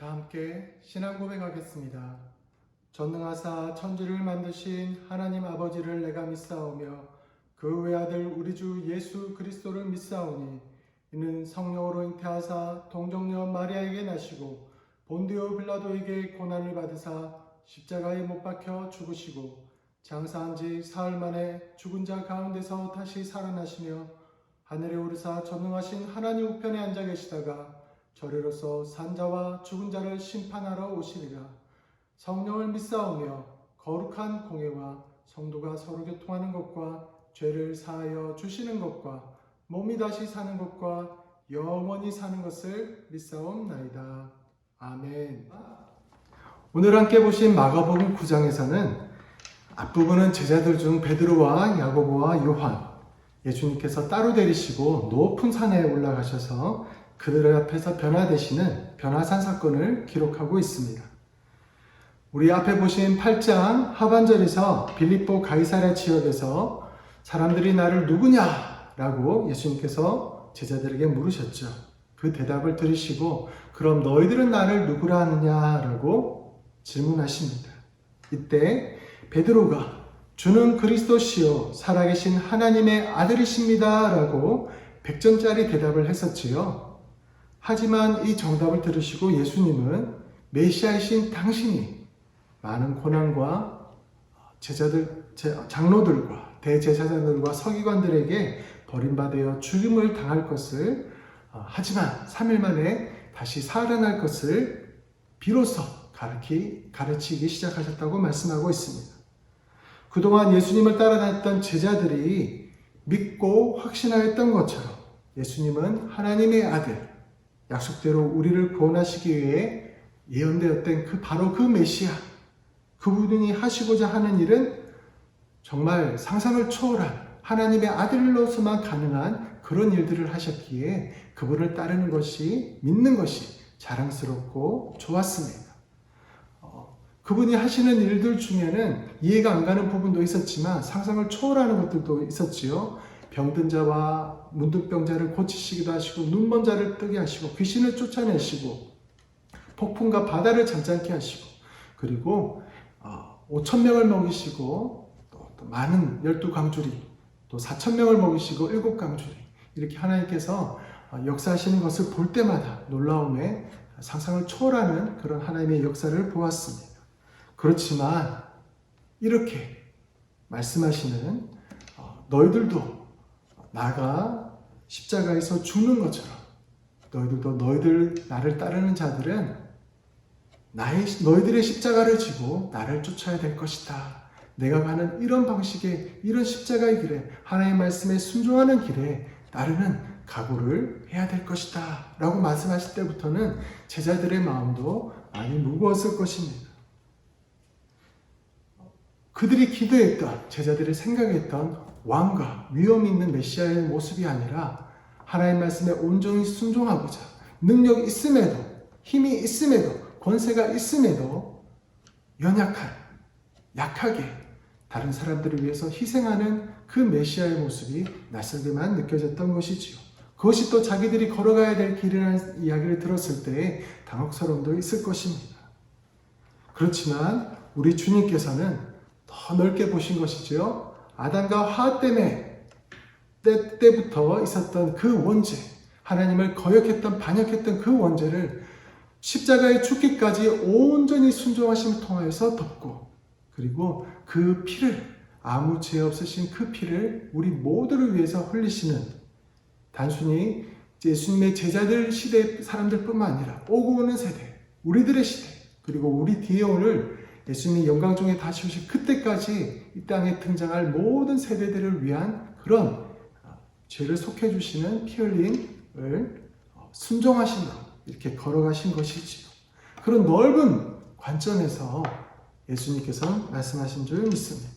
다 함께 신앙 고백하겠습니다. 전능하사 천지를 만드신 하나님 아버지를 내가 믿사오며 그 외아들 우리 주 예수 그리스도를 믿사오니 이는 성령으로 잉태하사 동정녀 마리아에게 나시고 본디오 빌라도에게 고난을 받으사 십자가에 못 박혀 죽으시고 장사한 지 사흘 만에 죽은 자 가운데서 다시 살아나시며 하늘에 오르사 전능하신 하나님 우편에 앉아 계시다가 저리로서 산자와 죽은 자를 심판하러 오시리라. 성령을 믿사오며 거룩한 공예와 성도가 서로 교통하는 것과 죄를 사하여 주시는 것과 몸이 다시 사는 것과 영원히 사는 것을 믿사옵나이다. 아멘. 오늘 함께 보신 마가복음 9장에서는 앞부분은 제자들 중 베드로와 야고보와 요한, 예수님께서 따로 데리시고 높은 산에 올라가셔서 그들 앞에서 변화되시는 변화산 사건을 기록하고 있습니다. 우리 앞에 보신 8장 하반절에서 빌립보 가이사랴 지역에서 사람들이 나를 누구냐라고 예수님께서 제자들에게 물으셨죠. 그 대답을 들으시고 그럼 너희들은 나를 누구라 하느냐라고 질문하십니다. 이때 베드로가 주는 그리스도시요 살아계신 하나님의 아들이십니다 라고 100점짜리 대답을 했었지요. 하지만 이 정답을 들으시고 예수님은 메시아이신 당신이 많은 고난과 장로들과 대제사장들과 서기관들에게 버림받아 죽임을 당할 것을 하지만 3일 만에 다시 살아날 것을 비로소 가르치기 시작하셨다고 말씀하고 있습니다. 그동안 예수님을 따라다녔던 제자들이 믿고 확신하였던 것처럼 예수님은 하나님의 아들, 약속대로 우리를 구원하시기 위해 예언되었던 바로 그 메시아, 그분이 하시고자 하는 일은 정말 상상을 초월한 하나님의 아들로서만 가능한 그런 일들을 하셨기에 그분을 따르는 것이, 믿는 것이 자랑스럽고 좋았습니다. 그분이 하시는 일들 중에는 이해가 안 가는 부분도 있었지만 상상을 초월하는 것들도 있었지요. 병든 자와 문둥병자를 고치시기도 하시고 눈먼 자를 뜨게 하시고 귀신을 쫓아내시고 폭풍과 바다를 잠잠케 하시고 그리고 5,000명을 먹이시고 또 많은 12강줄이 또 4,000명을 먹이시고 7강줄이 이렇게 하나님께서 역사하시는 것을 볼 때마다 놀라움에 상상을 초월하는 그런 하나님의 역사를 보았습니다. 그렇지만 이렇게 말씀하시는 너희들도 나가 십자가에서 죽는 것처럼 너희들도 나를 따르는 자들은 너희들의 십자가를 지고 나를 쫓아야 될 것이다. 내가 가는 이런 방식의 이런 십자가의 길에 하나님의 말씀에 순종하는 길에 따르는 각오를 해야 될 것이다 라고 말씀하실 때부터는 제자들의 마음도 많이 무거웠을 것입니다. 그들이 기도했던, 제자들이 생각했던 왕과 위엄이 있는 메시아의 모습이 아니라 하나님의 말씀에 온전히 순종하고자 능력이 있음에도 힘이 있음에도 권세가 있음에도 약하게 다른 들을 위해서 희생하는 그 메시아의 모습이 낯설게만 느껴졌던 것이지요. 그것이 또 자기들이 걸어가야 될 길이라는 이야기를 들었을 때의 당혹스러움도 있을 것입니다. 그렇지만 우리 주님께서는 더 넓게 보신 것이지요. 아담과 하와 때부터 있었던 그 원죄, 하나님을 거역했던 반역했던 그 원죄를 십자가에 죽기까지 온전히 순종하심을 통하여서 덮고 그리고 그 피를 아무 죄 없으신 그 피를 우리 모두를 위해서 흘리시는 단순히 예수님의 제자들 시대 사람들뿐만 아니라 오고 오는 세대, 우리들의 시대 그리고 우리 뒤에 오늘 예수님이 영광 중에 다시 오실 그때까지 이 땅에 등장할 모든 세대들을 위한 그런 죄를 속해 주시는 피 흘림을 순종하심으로 이렇게 걸어가신 것이지요. 그런 넓은 관점에서 예수님께서 말씀하신 줄 믿습니다.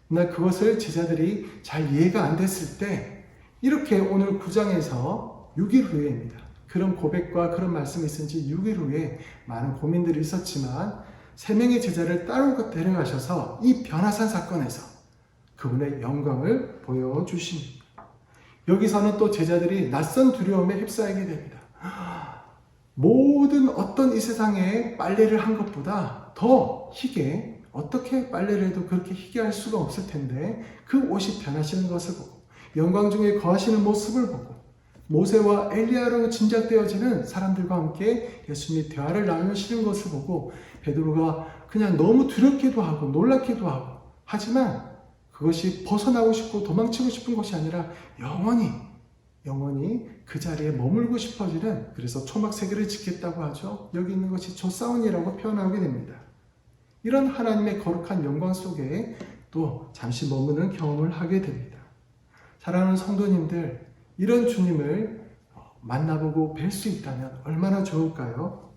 그러나 그것을 제자들이 잘 이해가 안 됐을 때 이렇게 오늘 9장에서 6일 후에입니다. 그런 고백과 그런 말씀이 있은 지 6일 후에 많은 고민들이 있었지만 3명의 제자를 따로 데려가셔서 이 변화산 사건에서 그분의 영광을 보여주십니다. 여기서는 또 제자들이 낯선 두려움에 휩싸이게 됩니다. 모든 어떤 이 세상에 빨래를 한 것보다 더 희게, 어떻게 빨래를 해도 그렇게 희게 할 수가 없을 텐데 그 옷이 변하시는 것을 보고 영광 중에 거하시는 모습을 보고 모세와 엘리야로 짐작되어지는 사람들과 함께 예수님이 대화를 나누시는 것을 보고 베드로가 그냥 너무 두렵기도 하고 놀랍기도 하고, 하지만 그것이 벗어나고 싶고 도망치고 싶은 것이 아니라 영원히 그 자리에 머물고 싶어지는, 그래서 초막 세 개를 짓겠다고 하죠. 여기 있는 것이 조사원이라고 표현하게 됩니다. 이런 하나님의 거룩한 영광 속에 또 잠시 머무는 경험을 하게 됩니다. 사랑하는 성도님들, 이런 주님을 만나보고 뵐 수 있다면 얼마나 좋을까요?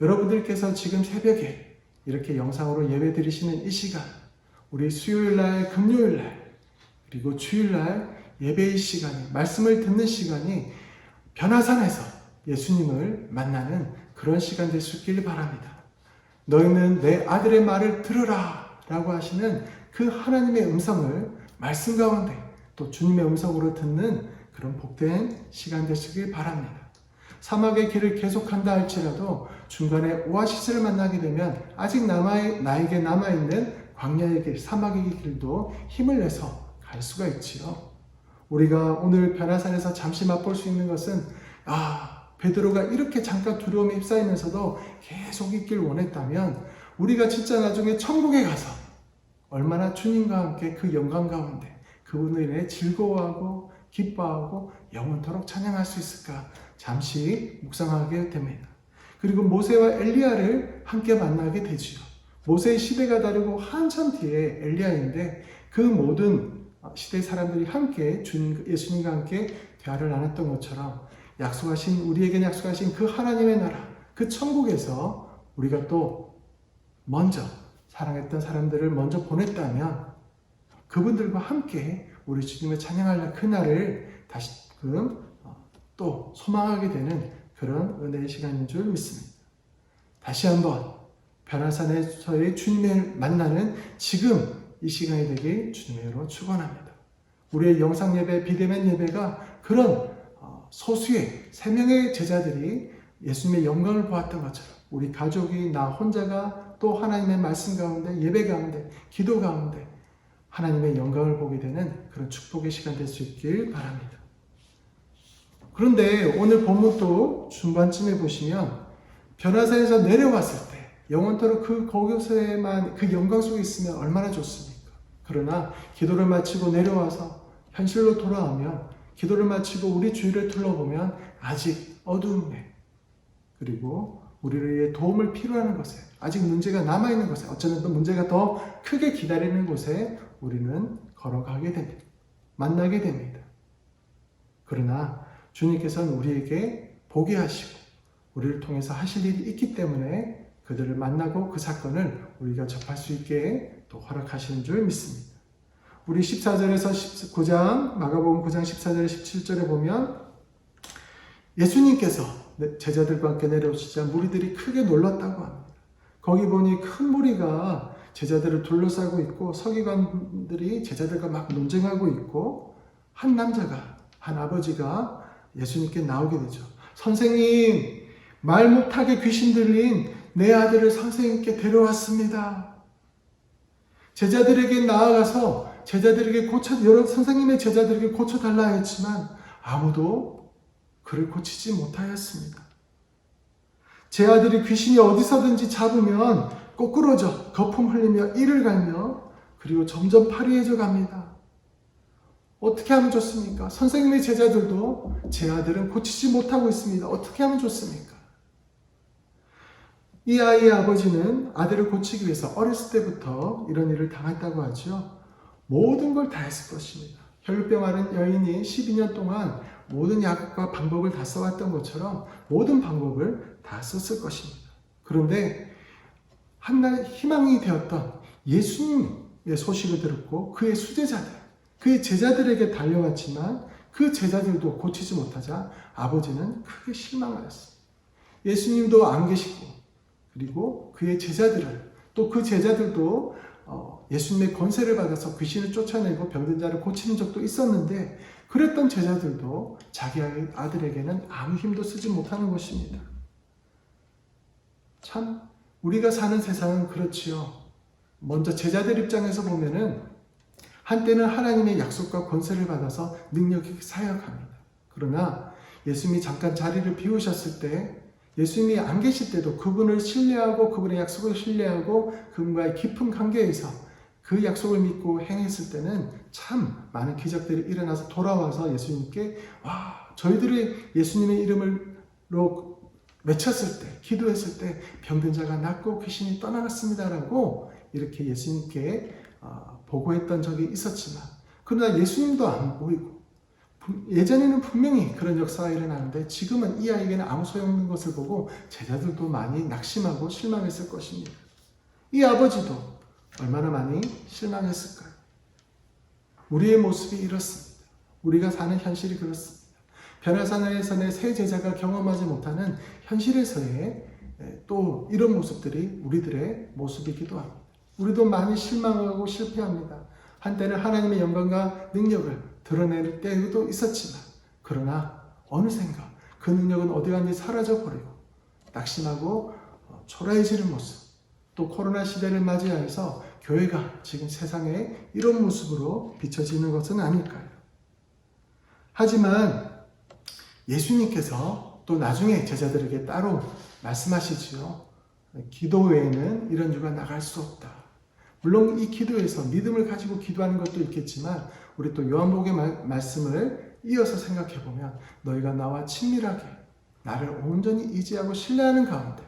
여러분들께서 지금 새벽에 이렇게 영상으로 예배 드리시는 이 시간, 우리 수요일날, 금요일날, 그리고 주일날 예배의 시간이, 말씀을 듣는 시간이 변화산에서 예수님을 만나는 그런 시간 될 수 있길 바랍니다. 너희는 내 아들의 말을 들으라 라고 하시는 그 하나님의 음성을 말씀 가운데 또 주님의 음성으로 듣는 그런 복된 시간 되시길 바랍니다. 사막의 길을 계속한다 할지라도 중간에 오아시스를 만나게 되면 아직 나에게 남아있는 광야의 길, 사막의 길도 힘을 내서 갈 수가 있지요. 우리가 오늘 변화산에서 잠시 맛볼 수 있는 것은, 베드로가 이렇게 잠깐 두려움에 휩싸이면서도 계속 있길 원했다면 우리가 진짜 나중에 천국에 가서 얼마나 주님과 함께 그 영광 가운데 그분을 인해 즐거워하고 기뻐하고 영원토록 찬양할 수 있을까 잠시 묵상하게 됩니다. 그리고 모세와 엘리야를 함께 만나게 되지요. 모세의 시대가 다르고 한참 뒤에 엘리야인데 그 모든 시대 사람들이 함께 예수님과 함께 대화를 나눴던 것처럼 우리에게 약속하신 그 하나님의 나라, 그 천국에서 우리가 또 먼저 사랑했던 사람들을 먼저 보냈다면 그분들과 함께 우리 주님을 찬양할 그날을 다시금 또 소망하게 되는 그런 은혜의 시간인 줄 믿습니다. 다시 한번 변화산에서의 주님을 만나는 지금 이 시간이 되길 주님의 이름으로 축원합니다. 우리의 영상 예배, 비대면 예배가 그런 소수의 3명의 제자들이 예수님의 영광을 보았던 것처럼 우리 가족이, 나 혼자가 또 하나님의 말씀 가운데, 예배 가운데, 기도 가운데 하나님의 영광을 보게 되는 그런 축복의 시간 될 수 있길 바랍니다. 그런데 오늘 본문 또 중반쯤에 보시면 변화산에서 내려왔을 때 영원토록 거기서에만 그 영광 속에 있으면 얼마나 좋습니까? 그러나 기도를 마치고 내려와서 현실로 돌아오면, 기도를 마치고 우리 주위를 둘러보면 아직 어두움에, 그리고 우리를 위해 도움을 필요하는 것에, 아직 문제가 남아있는 것에, 어쩌면 또 문제가 더 크게 기다리는 곳에 우리는 걸어가게 됩니다. 만나게 됩니다. 그러나 주님께서는 우리에게 보게 하시고 우리를 통해서 하실 일이 있기 때문에 그들을 만나고 그 사건을 우리가 접할 수 있게 또 허락하시는 줄 믿습니다. 우리 14절에서 19장, 마가복음 9장 14절에 17절에 보면 예수님께서 제자들과 함께 내려오시자 무리들이 크게 놀랐다고 합니다. 거기 보니 큰 무리가 제자들을 둘러싸고 있고 서기관들이 제자들과 막 논쟁하고 있고 한 아버지가 예수님께 나오게 되죠. 선생님, 말 못하게 귀신 들린 내 아들을 선생님께 데려왔습니다. 제자들에게 나아가서 여러 선생님의 제자들에게 고쳐달라 했지만 아무도 그를 고치지 못하였습니다. 제 아들이 귀신이 어디서든지 잡으면 꼬꾸러져 거품 흘리며 이를 갈며 그리고 점점 파리해져 갑니다. 어떻게 하면 좋습니까? 선생님의 제자들도 제 아들은 고치지 못하고 있습니다. 어떻게 하면 좋습니까? 이 아이의 아버지는 아들을 고치기 위해서 어렸을 때부터 이런 일을 당했다고 하죠. 모든 걸 다 했을 것입니다. 혈루병 앓은 여인이 12년 동안 모든 약과 방법을 다 써왔던 것처럼 모든 방법을 다 썼을 것입니다. 그런데 한날 희망이 되었던 예수님의 소식을 들었고 그의 수제자들, 그의 제자들에게 달려왔지만 그 제자들도 고치지 못하자 아버지는 크게 실망하였습니다. 예수님도 안 계시고 그리고 그의 제자들을, 또 그 제자들도 예수님의 권세를 받아서 귀신을 쫓아내고 병든 자를 고치는 적도 있었는데 그랬던 제자들도 자기 아들에게는 아무 힘도 쓰지 못하는 것입니다. 참 우리가 사는 세상은 그렇지요. 먼저 제자들 입장에서 보면은 한때는 하나님의 약속과 권세를 받아서 능력이 사역합니다. 그러나 예수님이 잠깐 자리를 비우셨을 때, 예수님이 안 계실 때도 그분을 신뢰하고 그분의 약속을 신뢰하고 그분과의 깊은 관계에서 그 약속을 믿고 행했을 때는 참 많은 기적들이 일어나서 돌아와서 예수님께 저희들이 예수님의 이름으로 외쳤을 때, 기도했을 때 병든 자가 낫고 귀신이 떠나갔습니다라고 이렇게 예수님께 보고했던 적이 있었지만, 그러나 예수님도 안 보이고 예전에는 분명히 그런 역사가 일어나는데 지금은 이 아이에게는 아무 소용없는 것을 보고 제자들도 많이 낙심하고 실망했을 것입니다. 이 아버지도 얼마나 많이 실망했을까요? 우리의 모습이 이렇습니다. 우리가 사는 현실이 그렇습니다. 변화산에서의 새 제자가 경험하지 못하는 현실에서의 또 이런 모습들이 우리들의 모습이기도 합니다. 우리도 많이 실망하고 실패합니다. 한때는 하나님의 영광과 능력을 드러낼 때도 있었지만, 그러나 어느샌가 그 능력은 어디 갔는지 사라져버리고 낙심하고 초라해지는 모습, 또 코로나 시대를 맞이하여서 교회가 지금 세상에 이런 모습으로 비춰지는 것은 아닐까요? 하지만 예수님께서 또 나중에 제자들에게 따로 말씀하시지요. 기도 외에는 이런 유가 나갈 수 없다. 물론 이 기도에서 믿음을 가지고 기도하는 것도 있겠지만, 우리 또 요한복음의 말씀을 이어서 생각해 보면, 너희가 나와 친밀하게 나를 온전히 의지하고 신뢰하는 가운데,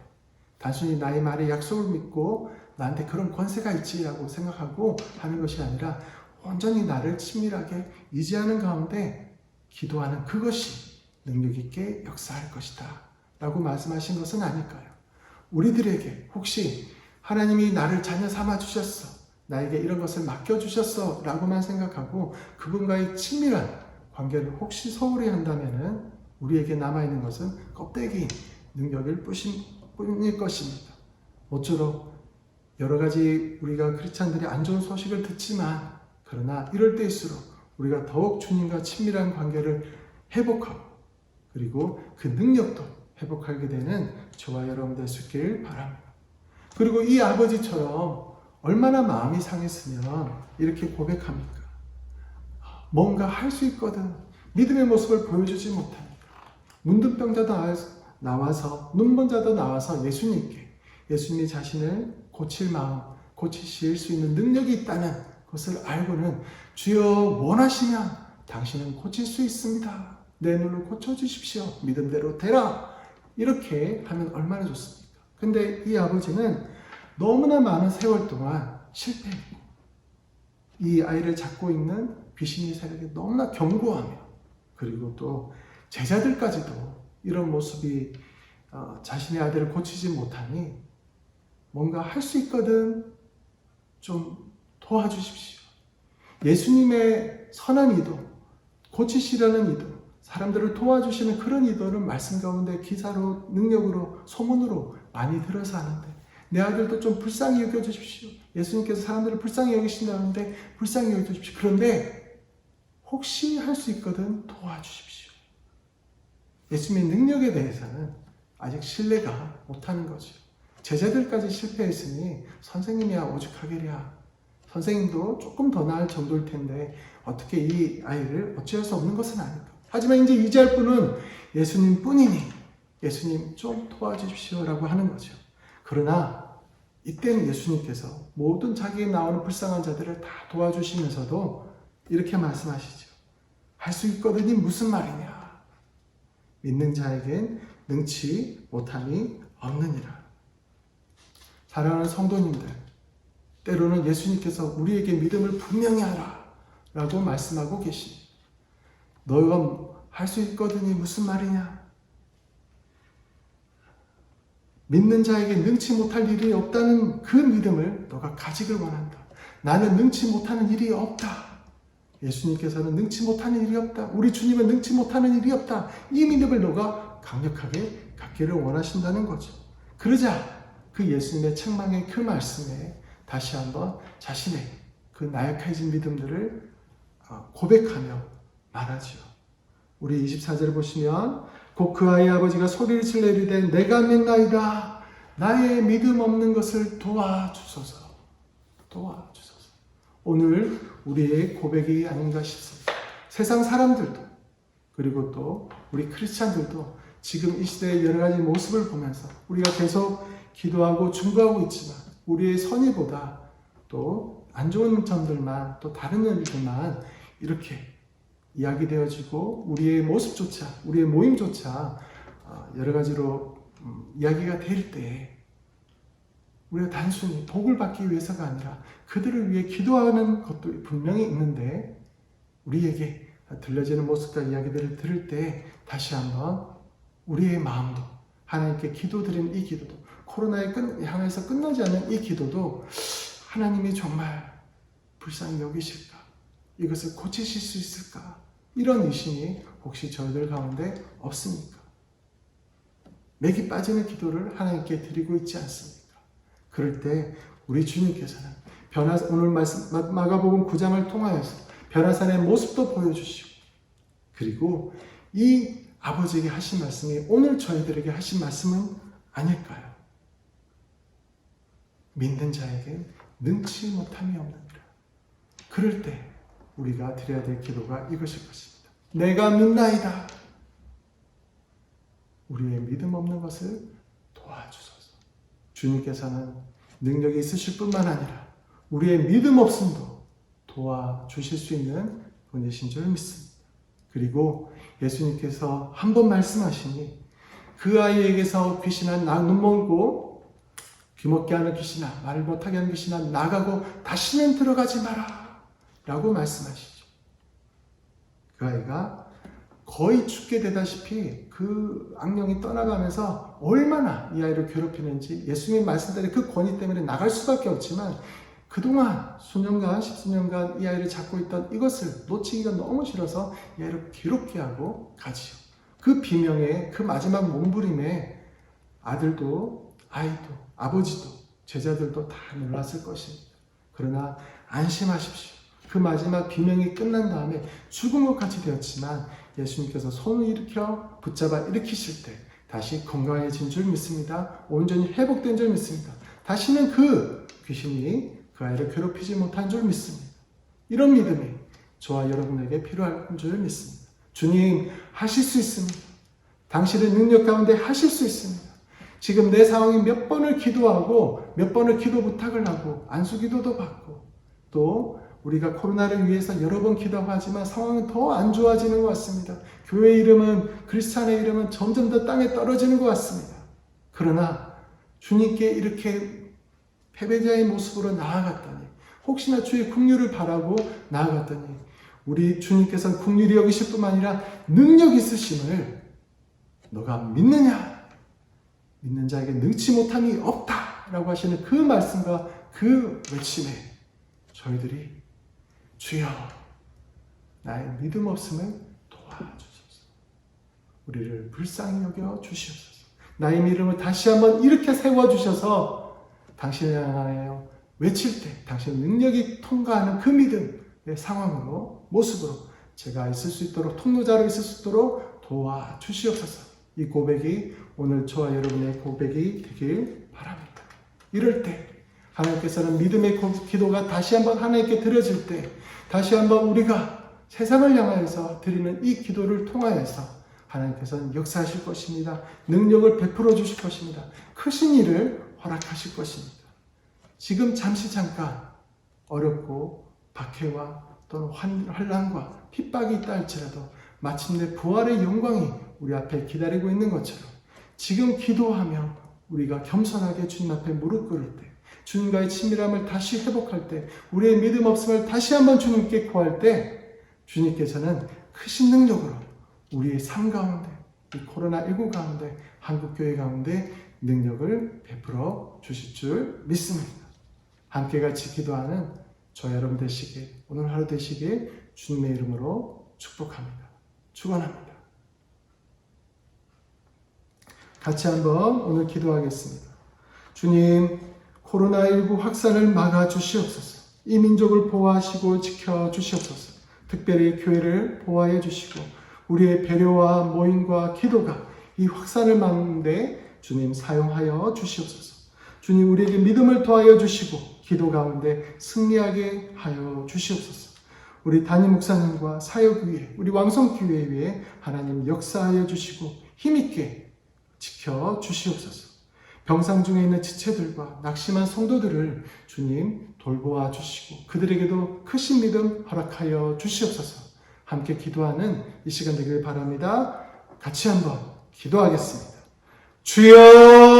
단순히 나의 말에 약속을 믿고 나한테 그런 권세가 있지라고 생각하고 하는 것이 아니라 온전히 나를 친밀하게 의지하는 가운데 기도하는 그것이 능력 있게 역사할 것이다 라고 말씀하신 것은 아닐까요? 우리들에게 혹시 하나님이 나를 자녀 삼아 주셨어, 나에게 이런 것을 맡겨주셨어 라고만 생각하고 그분과의 친밀한 관계를 혹시 소홀히 한다면 우리에게 남아있는 것은 껍데기 능력일 뿐일 것입니다. 모쪼록 여러 가지 우리가 크리스찬들이 안 좋은 소식을 듣지만, 그러나 이럴 때일수록 우리가 더욱 주님과 친밀한 관계를 회복하고 그리고 그 능력도 회복하게 되는 저와 여러분 될 수 있길 바랍니다. 그리고 이 아버지처럼 얼마나 마음이 상했으면 이렇게 고백합니까? 뭔가 할 수 있거든 믿음의 모습을 보여주지 못합니까? 문둥병자도 나와서 눈먼 자도 나와서 예수님이 자신을 고칠 마음, 고치실 수 있는 능력이 있다는 것을 알고는 주여 원하시면 당신은 고칠 수 있습니다. 내 눈을 고쳐주십시오. 믿음대로 되라. 이렇게 하면 얼마나 좋습니까? 근데 이 아버지는 너무나 많은 세월 동안 실패했고, 이 아이를 잡고 있는 귀신의 세력이 너무나 견고하며, 그리고 또 제자들까지도 이런 모습이 자신의 아들을 고치지 못하니 뭔가 할 수 있거든 좀 도와주십시오. 예수님의 선한 의도, 고치시려는 의도, 사람들을 도와주시는 그런 의도는 말씀 가운데 기사로, 능력으로, 소문으로 많이 들어서 하는데, 내 아들도 좀 불쌍히 여겨주십시오. 예수님께서 사람들을 불쌍히 여기신다는데 불쌍히 여겨주십시오. 그런데 혹시 할 수 있거든 도와주십시오. 예수님의 능력에 대해서는 아직 신뢰가 못하는 거죠. 제자들까지 실패했으니 선생님이야 오죽하겠랴. 선생님도 조금 더 나을 정도일 텐데 어떻게 이 아이를 어찌할 수 없는 것은 아닐까. 하지만 이제 의지할 분은 예수님 뿐이니 예수님 좀 도와주십시오 라고 하는 거죠. 그러나 이때는 예수님께서 모든 자기에 나오는 불쌍한 자들을 다 도와주시면서도 이렇게 말씀하시죠. 할 수 있거든이 무슨 말이냐. 믿는 자에겐 능치 못함이 없느니라. 사랑하는 성도님들, 때로는 예수님께서 우리에게 믿음을 분명히 하라 라고 말씀하고 계십니다. 너희가 할 수 있거든이 무슨 말이냐. 믿는 자에게 능치 못할 일이 없다는 그 믿음을 너가 가지길 원한다. 나는 능치 못하는 일이 없다. 예수님께서는 능치 못하는 일이 없다. 우리 주님은 능치 못하는 일이 없다. 이 믿음을 너가 강력하게 갖기를 원하신다는 거죠. 그러자 그 예수님의 책망의 그 말씀에 다시 한번 자신의 그 나약해진 믿음들을 고백하며 말하지요. 우리 24절을 보시면 곧 그 아이의 아버지가 소리를 질러 이르되 내가 믿나이다. 나의 믿음 없는 것을 도와주소서. 오늘 우리의 고백이 아닌가 싶습니다. 세상 사람들도 그리고 또 우리 크리스찬들도 지금 이 시대의 여러 가지 모습을 보면서 우리가 계속 기도하고 중보하고 있지만 우리의 선의보다 또 안 좋은 점들만 또 다른 일들만 이렇게 이야기되어지고 우리의 모습조차 우리의 모임조차 여러 가지로 이야기가 될 때 우리가 단순히 복을 받기 위해서가 아니라 그들을 위해 기도하는 것도 분명히 있는데 우리에게 들려지는 모습과 이야기들을 들을 때 다시 한번 우리의 마음도 하나님께 기도드리는 이 기도도 코로나에 향해서 끝나지 않는 이 기도도 하나님이 정말 불쌍히 여기실까? 이것을 고치실 수 있을까? 이런 의심이 혹시 저희들 가운데 없습니까? 맥이 빠지는 기도를 하나님께 드리고 있지 않습니까? 그럴 때 우리 주님께서는 오늘 말씀 마가복음 9장을 통하여서 변화산의 모습도 보여주시고 그리고 이 아버지에게 하신 말씀이 오늘 저희들에게 하신 말씀은 아닐까요? 믿는 자에게 능치 못함이 없느니라. 그럴 때 우리가 드려야 될 기도가 이것일 것입니다. 내가 믿나이다. 우리의 믿음 없는 것을 도와주소서. 주님께서는 능력이 있으실 뿐만 아니라 우리의 믿음 없음도 도와주실 수 있는 분이신 줄 믿습니다. 그리고 예수님께서 한 번 말씀하시니 그 아이에게서 귀신아 눈 멀고 귀먹게 하는 귀신아 말을 못하게 하는 귀신아 나가고 다시는 들어가지 마라 라고 말씀하시죠. 그 아이가 거의 죽게 되다시피 그 악령이 떠나가면서 얼마나 이 아이를 괴롭히는지 예수님의 말씀대로 그 권위 때문에 나갈 수밖에 없지만 그동안 수년간, 십수년간 이 아이를 잡고 있던 이것을 놓치기가 너무 싫어서 이 아이를 괴롭게 하고 가지요. 그 비명에, 그 마지막 몸부림에 아들도, 아이도, 아버지도, 제자들도 다 놀랐을 것입니다. 그러나 안심하십시오. 그 마지막 비명이 끝난 다음에 죽은 것 같이 되었지만 예수님께서 손을 일으켜 붙잡아 일으키실 때 다시 건강해진 줄 믿습니다. 온전히 회복된 줄 믿습니다. 다시는 그 귀신이 그 아이를 괴롭히지 못한 줄 믿습니다. 이런 믿음이 저와 여러분에게 필요할 줄 믿습니다. 주님 하실 수 있습니다. 당신의 능력 가운데 하실 수 있습니다. 지금 내 상황이 몇 번을 기도하고 몇 번을 기도 부탁을 하고 안수기도도 받고 또 우리가 코로나를 위해서 여러 번 기도하지만 상황은 더 안 좋아지는 것 같습니다. 교회 이름은 크리스찬의 이름은 점점 더 땅에 떨어지는 것 같습니다. 그러나 주님께 이렇게 패배자의 모습으로 나아갔더니 혹시나 주의 긍휼을 바라고 나아갔더니 우리 주님께서는 긍휼히 여기실 뿐만 아니라 능력 있으심을 너가 믿느냐? 믿는 자에게 능치 못함이 없다라고 하시는 그 말씀과 그 외침에 저희들이 주여 나의 믿음 없음을 도와주소서. 우리를 불쌍히 여겨 주시옵소서. 나의 믿음을 다시 한번 이렇게 세워주셔서 당신을 향하여 외칠 때 당신의 능력이 통과하는 그 믿음의 상황으로 모습으로 제가 있을 수 있도록 통로자로 있을 수 있도록 도와주시옵소서. 이 고백이 오늘 저와 여러분의 고백이 되길 바랍니다. 이럴 때 하나님께서는 믿음의 기도가 다시 한번 하나님께 드려질 때 다시 한번 우리가 세상을 향하여서 드리는 이 기도를 통하여서 하나님께서는 역사하실 것입니다. 능력을 베풀어 주실 것입니다. 크신 일을 허락하실 것입니다. 지금 잠깐 어렵고 박해와 또는 환난과 핍박이 있다 할지라도 마침내 부활의 영광이 우리 앞에 기다리고 있는 것처럼 지금 기도하며 우리가 겸손하게 주님 앞에 무릎 꿇을 때 주님과의 친밀함을 다시 회복할 때 우리의 믿음 없음을 다시 한번 주님께 구할 때 주님께서는 크신 능력으로 우리의 삶 가운데 이 코로나19 가운데 한국교회 가운데 능력을 베풀어 주실 줄 믿습니다. 함께 같이 기도하는 저 여러분 되시길 오늘 하루 되시길 주님의 이름으로 축복합니다. 축원합니다. 같이 한번 오늘 기도하겠습니다. 주님 코로나19 확산을 막아 주시옵소서. 이 민족을 보호하시고 지켜 주시옵소서. 특별히 교회를 보호해 주시고 우리의 배려와 모임과 기도가 이 확산을 막는데 주님 사용하여 주시옵소서. 주님 우리에게 믿음을 더하여 주시고 기도 가운데 승리하게 하여 주시옵소서. 우리 담임 목사님과 사역 위에 우리 왕성교회 위에 하나님 역사하여 주시고 힘있게 지켜 주시옵소서. 병상 중에 있는 지체들과 낙심한 성도들을 주님 돌보아 주시고 그들에게도 크신 믿음 허락하여 주시옵소서. 함께 기도하는 이 시간 되길 바랍니다. 같이 한번 기도하겠습니다. 주여